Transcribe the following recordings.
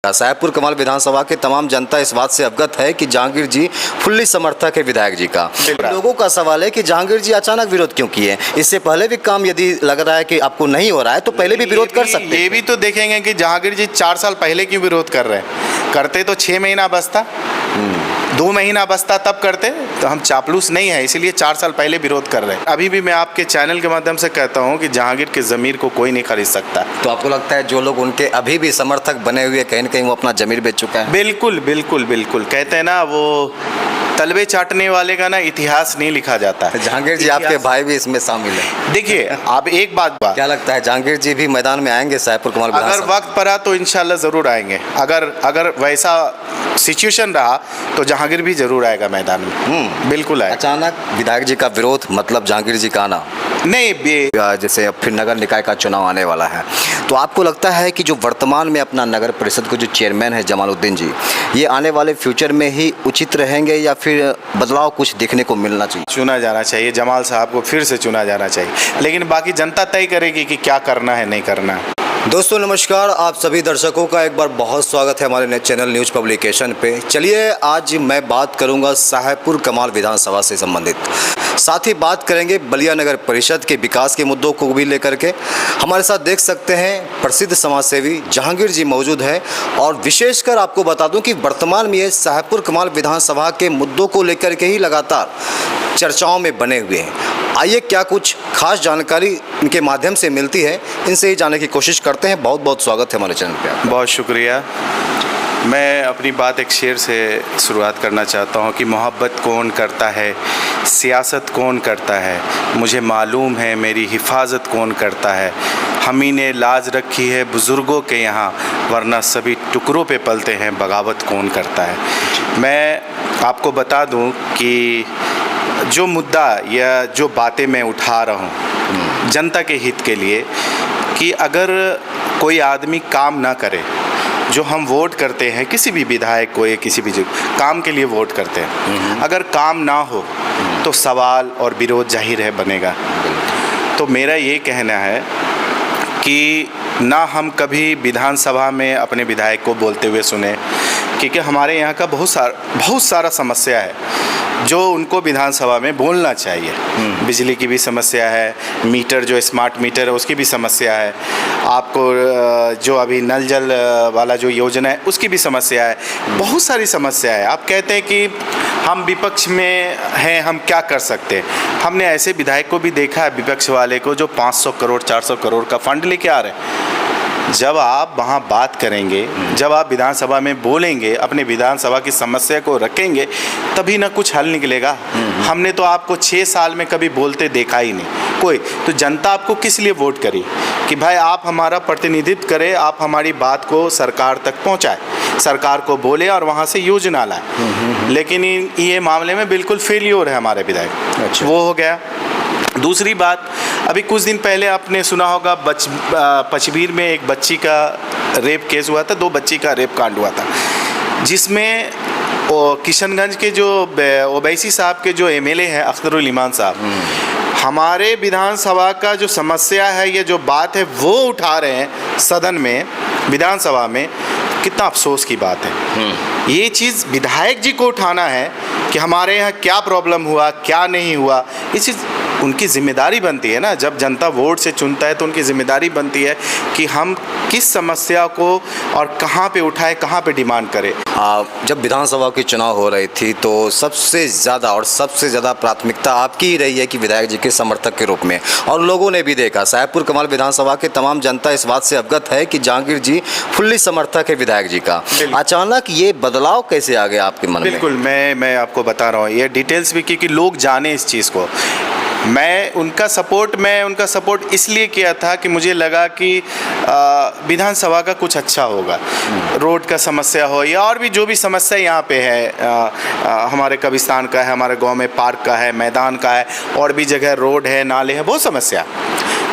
साहेबपुर कमाल विधानसभा के तमाम जनता इस बात से अवगत है कि जहांगीर जी फुल्ली समर्थक है विधायक जी का। लोगों का सवाल है कि जहांगीर जी अचानक विरोध क्यों किए? इससे पहले भी काम यदि लग रहा है कि आपको नहीं हो रहा है तो पहले भी विरोध कर सकते हैं। ये भी तो देखेंगे कि जहांगीर जी 4 साल पहले क्यों विरोध कर रहे हैं। करते तो 6 महीना बसता, 2 महीना बसता तब करते। तो हम चापलूस नहीं है, इसीलिए 4 साल पहले विरोध कर रहे हैं। अभी भी मैं आपके चैनल के माध्यम से कहता हूं कि जहांगीर के ज़मीर को कोई नहीं खरीद सकता। तो आपको लगता है जो लोग उनके अभी भी समर्थक बने हुए कहीं न कहीं वो अपना ज़मीर बेच चुका है? बिल्कुल बिल्कुल बिल्कुल। कहते हैं ना, वो तलबे चाटने वाले का ना इतिहास नहीं लिखा जाता है। जहांगीर जी आपके भाई भी इसमें शामिल है। देखिए, आप एक बात क्या लगता है जहांगीर जी भी मैदान में आएंगे साहेबपुर कमाल अगर विधानसभा? वक्त पड़ा तो इंशाल्लाह ज़रूर आएंगे। अगर वैसा सिचुएशन रहा तो जहांगीर भी ज़रूर आएगा मैदान में। बिल्कुल आएगा। अचानक विधायक जी का विरोध मतलब जहांगीर जी का आना नहीं, जैसे अब फिर नगर निकाय का चुनाव आने वाला है, तो आपको लगता है कि जो वर्तमान में अपना नगर परिषद के जो चेयरमैन है जमालुद्दीन जी, ये आने वाले फ्यूचर में ही उचित रहेंगे या फिर बदलाव कुछ देखने को मिलना चाहिए? चुना जाना चाहिए, जमाल साहब को फिर से चुना जाना चाहिए, लेकिन बाकी जनता तय करेगी कि क्या करना है नहीं करना है। दोस्तों नमस्कार, आप सभी दर्शकों का एक बार बहुत स्वागत है हमारे चैनल न्यूज़ पब्लिकेशन पे। चलिए आज मैं बात करूंगा साहेबपुर कमाल विधानसभा से संबंधित, साथ ही बात करेंगे बलिया नगर परिषद के विकास के मुद्दों को भी लेकर के। हमारे साथ देख सकते हैं प्रसिद्ध समाजसेवी जहांगीर जी मौजूद है और विशेषकर आपको बता दूं कि वर्तमान में ये साहेबपुर कमाल विधानसभा के मुद्दों को लेकर के ही लगातार चर्चाओं में बने हुए हैं। आइए क्या कुछ खास जानकारी इनके माध्यम से मिलती है, इनसे ही जानने की कोशिश करते हैं। बहुत बहुत स्वागत है हमारे चैनल पे। बहुत शुक्रिया। मैं अपनी बात एक शेर से शुरुआत करना चाहता हूँ कि मोहब्बत कौन करता है, सियासत कौन करता है, मुझे मालूम है मेरी हिफाजत कौन करता है। हम ही ने लाज रखी है बुज़ुर्गों के यहाँ, वरना सभी टुकड़ों पे पलते हैं, बगावत कौन करता है। मैं आपको बता दूँ कि जो मुद्दा या जो बातें मैं उठा रहा हूँ जनता के हित के लिए, कि अगर कोई आदमी काम ना करे, जो हम वोट करते हैं किसी भी विधायक को या किसी भी काम के लिए वोट करते हैं, अगर काम ना हो तो सवाल और विरोध जाहिर है बनेगा। तो मेरा ये कहना है कि ना हम कभी विधानसभा में अपने विधायक को बोलते हुए सुने, क्योंकि हमारे यहाँ का बहुत सारा समस्या है जो उनको विधानसभा में बोलना चाहिए। बिजली की भी समस्या है, मीटर जो स्मार्ट मीटर है उसकी भी समस्या है, आपको जो अभी नल जल वाला जो योजना है उसकी भी समस्या है, बहुत सारी समस्या है। आप कहते हैं कि हम विपक्ष में हैं, हम क्या कर सकते हैं। हमने ऐसे विधायक को भी देखा है विपक्ष वाले को जो 500 करोड़ 400 करोड़ का फंड लेके आ रहे हैं। जब आप वहाँ बात करेंगे, जब आप विधानसभा में बोलेंगे, अपने विधानसभा की समस्या को रखेंगे, तभी ना कुछ हल निकलेगा। हमने तो आपको 6 साल में कभी बोलते देखा ही नहीं कोई। तो जनता आपको किस लिए वोट करी कि भाई आप हमारा प्रतिनिधित्व करें, आप हमारी बात को सरकार तक पहुँचाए, सरकार को बोले और वहाँ से योजना लाए। लेकिन ये मामले में बिल्कुल फेलियर है हमारे विधायक। अच्छा। वो हो गया। दूसरी बात, अभी कुछ दिन पहले आपने सुना होगा पचबीर में एक बच्ची का रेप केस हुआ था, 2 बच्ची का रेप कांड हुआ था, जिसमें किशनगंज के जो ओवैसी साहब के जो एमएलए हैं अख्तरुल ईमान साहब, हमारे विधानसभा का जो समस्या है, ये जो बात है वो उठा रहे हैं सदन में, विधानसभा में। कितना अफसोस की बात है। ये चीज़ विधायक जी को उठाना है कि हमारे यहाँ क्या प्रॉब्लम हुआ, क्या नहीं हुआ। इस चीज़ उनकी जिम्मेदारी बनती है ना, जब जनता वोट से चुनता है तो उनकी जिम्मेदारी बनती है कि हम किस समस्या को और कहाँ पे उठाएं, कहाँ पे डिमांड करें। जब विधानसभा की चुनाव हो रही थी तो सबसे ज़्यादा प्राथमिकता आपकी ही रही है कि विधायक जी के समर्थक के रूप में, और लोगों ने भी देखा, साहेबपुर कमाल विधानसभा के तमाम जनता इस बात से अवगत है कि जहांगीर जी फुल्ली समर्थक है विधायक जी का। अचानक ये बदलाव कैसे आ गया आपके मन में? बिल्कुल, मैं आपको बता रहा हूँ ये डिटेल्स भी, क्योंकि लोग जाने इस चीज़ को। मैं उनका सपोर्ट इसलिए किया था कि मुझे लगा कि विधानसभा का कुछ अच्छा होगा, रोड का समस्या हो या और भी जो भी समस्या यहाँ पे है, हमारे कब्रिस्तान का है, हमारे गांव में पार्क का है, मैदान का है, और भी जगह रोड है, नाले हैं, बहुत समस्या।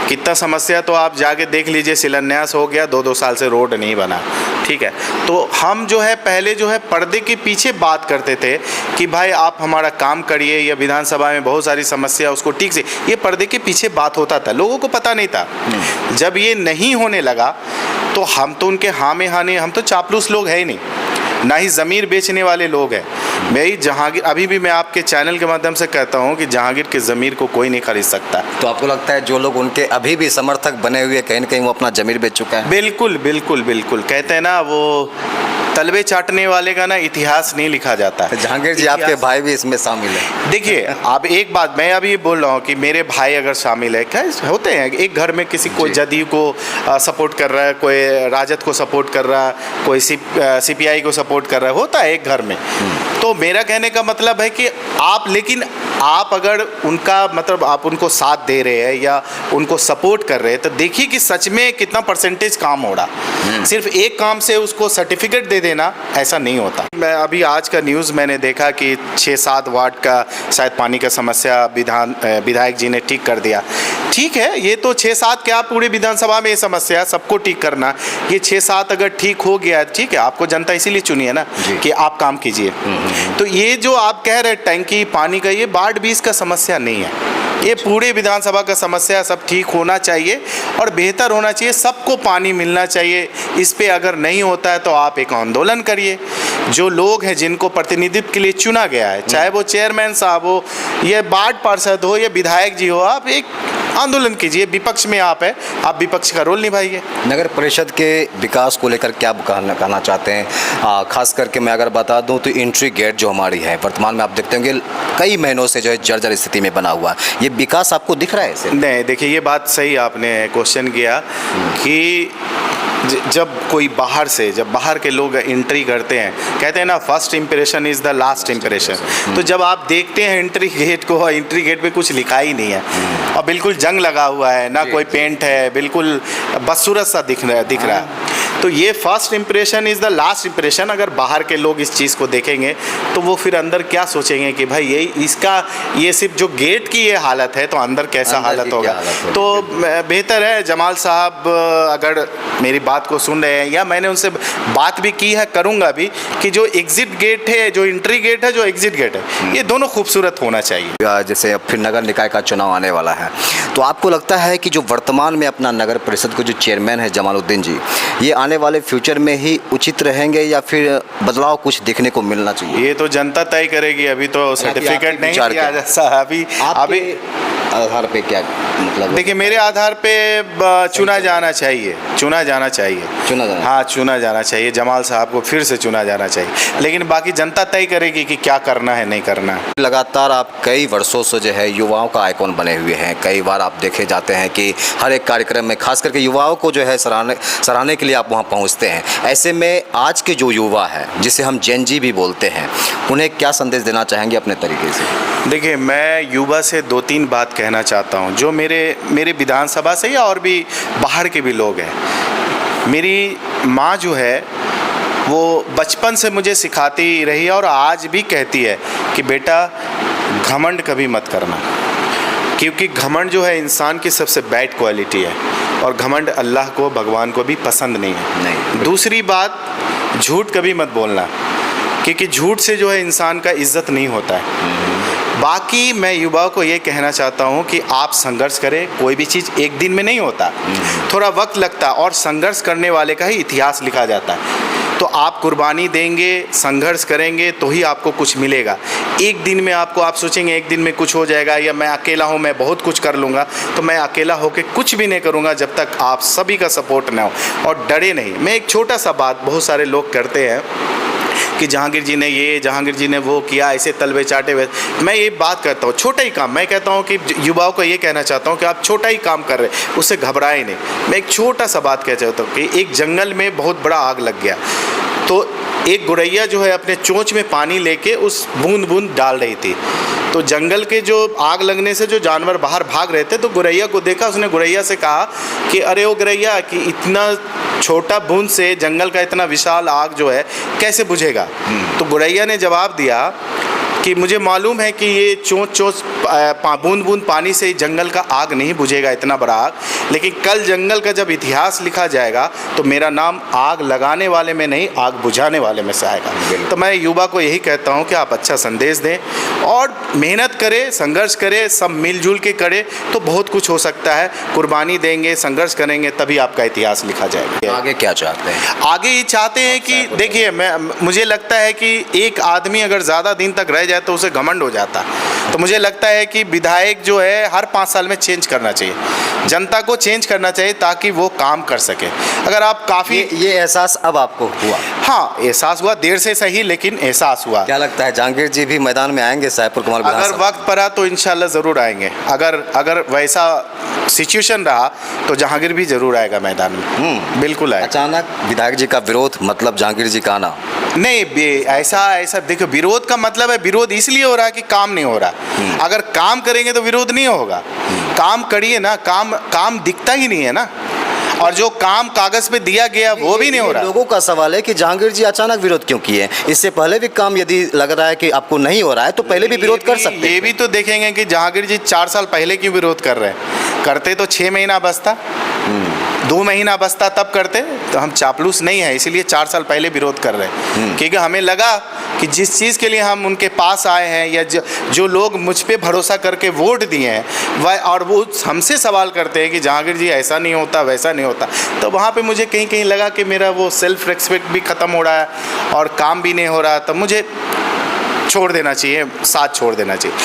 कितना समस्या तो आप जाके देख लीजिए, शिलान्यास हो गया, 2-2 साल से रोड नहीं बना। ठीक है, तो हम जो है पहले जो है पर्दे के पीछे बात करते थे कि भाई आप हमारा काम करिए, या विधानसभा में बहुत सारी समस्या उसको ठीक से, ये पर्दे के पीछे बात होता था, लोगों को पता नहीं था। जब ये नहीं होने लगा तो हम तो उनके हाँ में हाँ नहीं, हम तो चापलूस लोग है ही नहीं, ना ही ज़मीर बेचने वाले लोग हैं। मैं जहांगीर, अभी भी मैं आपके चैनल के माध्यम से कहता हूं कि जहांगीर के ज़मीर को कोई नहीं खरीद सकता। तो आपको लगता है जो लोग उनके अभी भी समर्थक बने हुए कहीं न कहीं वो अपना ज़मीर बेच चुका है? बिल्कुल बिल्कुल बिल्कुल, कहते हैं ना वो तलवे चाटने वाले का ना इतिहास नहीं लिखा जाता। जहांगीर जी आपके भाई भी इसमें शामिल है। देखिए आप एक बात मैं अभी बोल रहा हूँ कि मेरे भाई अगर शामिल है, क्या होते हैं एक घर में किसी को जदयू को सपोर्ट कर रहा है, कोई राजद को सपोर्ट कर रहा है, कोई CPI को सपोर्ट कर रहा है, होता है एक घर में। तो मेरा कहने का मतलब है कि लेकिन आप अगर उनका मतलब आप उनको साथ दे रहे हैं या उनको सपोर्ट कर रहे हैं तो देखिए कि सच में कितना परसेंटेज काम हो रहा। सिर्फ एक काम से उसको सर्टिफिकेट दे देना ऐसा नहीं होता। मैं अभी आज का न्यूज़ मैंने देखा कि 6-7 वार्ड का शायद पानी का समस्या विधायक जी ने ठीक कर दिया। ठीक है, ये तो 6-7 क्या पूरी विधानसभा में ये समस्या सबको ठीक करना, ये 6-7 अगर ठीक हो गया ठीक है, आपको जनता इसीलिए चुनी है ना कि आप काम कीजिए। तो ये जो आप कह रहे टैंकी पानी का, ये बाढ़ बीस का समस्या नहीं है, ये पूरे विधानसभा का समस्या। सब ठीक होना चाहिए और बेहतर होना चाहिए, सबको पानी मिलना चाहिए। इस पे अगर नहीं होता है तो आप एक आंदोलन करिए। जो लोग हैं जिनको प्रतिनिधित्व के लिए चुना गया है, चाहे वो चेयरमैन साहब हो, ये वार्ड पार्षद हो या विधायक जी हो, आप एक आंदोलन कीजिए। विपक्ष में आप है, आप विपक्ष का रोल निभाइए। नगर परिषद के विकास को लेकर क्या कहना चाहते हैं? खास करके मैं अगर बता दूं तो एंट्री गेट जो हमारी है वर्तमान में आप देखते होंगे कई महीनों से जो है जर्जर स्थिति में बना हुआ है, ये विकास आपको दिख रहा है इसे? नहीं, देखिए ये बात सही आपने क्वेश्चन किया कि जब कोई जब बाहर के लोग एंट्री करते हैं, कहते हैं ना first impression is the last impression. तो जब आप देखते हैं एंट्री गेट पे कुछ लिखा ही नहीं है और बिल्कुल जंग लगा हुआ है, ना कोई पेंट है, बिल्कुल बदसूरत सा दिख रहा है। तो ये first impression is the last impression. अगर बाहर के लोग इस चीज़ को देखेंगे तो वो फिर अंदर क्या सोचेंगे कि भाई ये सिर्फ जो गेट की ये हालत है तो अंदर कैसा हालत होगा। तो बेहतर है जमाल साहब अगर मेरी बात को सुन रहे हैं या मैंने उनसे बात भी की है, करूँगा भी, कि जो एग्ज़िट गेट है, जो एंट्री गेट है, जो एग्ज़िट गेट है, ये दोनों खूबसूरत होना चाहिए। जैसे अब फिर नगर निकाय का चुनाव आने वाला है, तो आपको लगता है कि जो वर्तमान में अपना नगर परिषद को जो चेयरमैन है जमालुद्दीन जी, ये आने वाले फ्यूचर में ही उचित रहेंगे या फिर बदलाव कुछ देखने को मिलना चाहिए? ये तो जनता तय करेगी, अभी तो सर्टिफिकेट नहीं दिया जैसा। अभी आधार पे क्या मतलब? देखिए मेरे आधार पे चुना जाना चाहिए। हाँ, चुना जाना चाहिए, जमाल साहब को फिर से चुना जाना चाहिए, लेकिन बाकी जनता तय करेगी कि क्या करना है नहीं करना है। लगातार आप कई वर्षों से जो है युवाओं का आइकॉन बने हुए हैं। कई बार आप देखे जाते हैं कि हर एक कार्यक्रम में खास करके युवाओं को जो है सराहने के लिए आप वहाँ पहुँचते हैं। ऐसे में आज के जो युवा है जिसे हम जेन जी भी बोलते हैं, उन्हें क्या संदेश देना चाहेंगे अपने तरीके से? देखिए मैं युवा से 2-3 बात कहना चाहता हूँ, जो मेरे विधानसभा से या और भी बाहर के भी लोग हैं। मेरी माँ जो है वो बचपन से मुझे सिखाती रही है और आज भी कहती है कि बेटा घमंड कभी मत करना, क्योंकि घमंड जो है इंसान की सबसे बैड क्वालिटी है और घमंड अल्लाह को, भगवान को भी पसंद नहीं है। दूसरी बात, झूठ कभी मत बोलना, क्योंकि झूठ से जो है इंसान का इज्जत नहीं होता है। बाकी मैं युवाओं को ये कहना चाहता हूँ कि आप संघर्ष करें, कोई भी चीज़ एक दिन में नहीं होता, थोड़ा वक्त लगता है और संघर्ष करने वाले का ही इतिहास लिखा जाता है। तो आप कुर्बानी देंगे, संघर्ष करेंगे तो ही आपको कुछ मिलेगा। एक दिन में आप सोचेंगे एक दिन में कुछ हो जाएगा या मैं अकेला हूँ, मैं बहुत कुछ कर लूँगा, तो मैं अकेला होकर कुछ भी नहीं करूँगा जब तक आप सभी का सपोर्ट ना हो। और डरे नहीं। मैं एक छोटा सा बात, बहुत सारे लोग करते हैं कि जहांगीर जी ने ये, जहांगीर जी ने वो किया, ऐसे तलवे चाटे हुए। मैं ये बात करता हूँ, छोटा ही काम। मैं कहता हूँ कि युवाओं को ये कहना चाहता हूँ कि आप छोटा ही काम कर रहे हैं, उससे घबराए नहीं। मैं एक छोटा सा बात कहना चाहता हूँ कि एक जंगल में बहुत बड़ा आग लग गया, तो एक गुरैया जो है अपने चोंच में पानी लेके उस बूंद बूंद डाल रही थी। तो जंगल के जो आग लगने से जो जानवर बाहर भाग रहे थे, तो गुरैया को देखा, उसने गुरैया से कहा कि अरे ओ गुरैया, कि इतना छोटा बूंद से जंगल का इतना विशाल आग जो है कैसे बुझेगा? तो गुरैया ने जवाब दिया कि मुझे मालूम है कि ये चोंच चोंच बूंद बूंद पानी से जंगल का आग नहीं बुझेगा, इतना बड़ा आग, लेकिन कल जंगल का जब इतिहास लिखा जाएगा तो मेरा नाम आग लगाने वाले में नहीं, आग बुझाने वाले में से आएगा। तो मैं युवा को यही कहता हूँ कि आप अच्छा संदेश दें और मेहनत करें, संघर्ष करें, सब मिलजुल के करें तो बहुत कुछ हो सकता है। कुर्बानी देंगे, संघर्ष करेंगे, तभी आपका इतिहास लिखा जाएगा। आगे क्या चाहते हैं? आगे ये चाहते हैं कि देखिए, मुझे लगता है कि एक आदमी अगर ज़्यादा दिन तक रह जाए तो उसे घमंड हो जाता है। तो मुझे लगता है कि विधायक जो है हर 5 साल में चेंज करना चाहिए, जनता को चेंज करना चाहिए ताकि वो काम कर सके। अगर आप काफ़ी ये एहसास अब आपको हुआ? हाँ, एहसास हुआ, देर से सही लेकिन एहसास हुआ। क्या लगता है जहांगीर जी भी मैदान में आएंगे शाहपुर कमाल अगर विधानसभा? वक्त पड़ा तो इंशाल्लाह ज़रूर आएंगे। अगर वैसा सिचुएशन रहा तो जहांगीर भी ज़रूर आएगा मैदान में। बिल्कुल आएगा। अचानक विधायक जी का विरोध, मतलब जहांगीर जी का आना? नहीं, ऐसा देखो, विरोध का मतलब है, विरोध इसलिए हो रहा है कि काम नहीं हो रहा। अगर काम करेंगे तो विरोध नहीं होगा। काम करिए ना, काम दिखता ही नहीं है ना, और जो काम कागज पे दिया गया वो भी नहीं हो रहा। लोगों का सवाल है कि जहांगीर जी अचानक विरोध क्यों किए? इससे पहले भी काम यदि लग रहा है कि आपको नहीं हो रहा है तो पहले भी विरोध कर सकते हैं। ये भी तो देखेंगे कि जहांगीर जी 4 साल पहले क्यों विरोध कर रहे हैं। करते तो 6 महीना बचता, 2 महीना बचता तब करते। तो हम चापलूस नहीं है, इसीलिए 4 साल पहले विरोध कर रहे हैं, क्योंकि हमें लगा कि जिस चीज़ के लिए हम उनके पास आए हैं या जो लोग मुझ पे भरोसा करके वोट दिए हैं वह, और वो हमसे सवाल करते हैं कि जहांगीर जी ऐसा नहीं होता, वैसा नहीं होता, तो वहाँ पे मुझे कहीं कहीं लगा कि मेरा वो सेल्फ रिस्पेक्ट भी ख़त्म हो रहा है और काम भी नहीं हो रहा, तब मुझे छोड़ देना चाहिए, साथ छोड़ देना चाहिए।